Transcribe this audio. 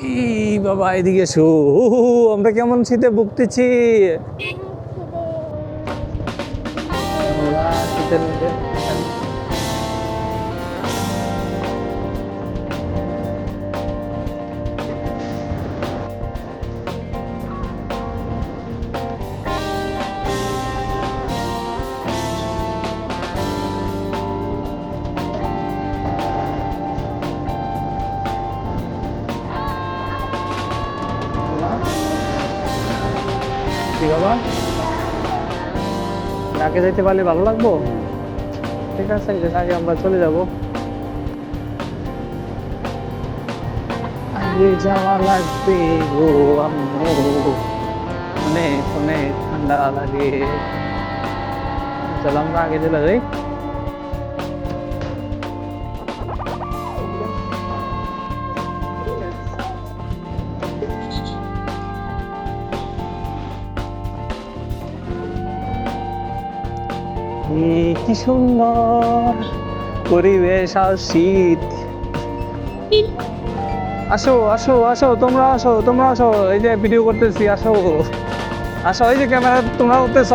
এই বাবা এদিকে এসো। আমরা কেমন শীতে ভুগতেছি। শীতের মধ্যে কি বাবা আগে যাইতে পারলে ভালো লাগবো। ঠিক আছে আগে আমরা চলে যাব। আগে যাওয়া লাগবে গো আম্মু, অনেক অনেক ঠান্ডা লাগে। চলো আমরা আগে চলে যাই। কি সুন্দর পরিবেশ আর শীত। আসো আসো আসো তোমরা আসো তোমরা আসো, এই যে ভিডিও করতেছি, আসো আসো, এই যে ক্যামেরা তোমরা করতেছ।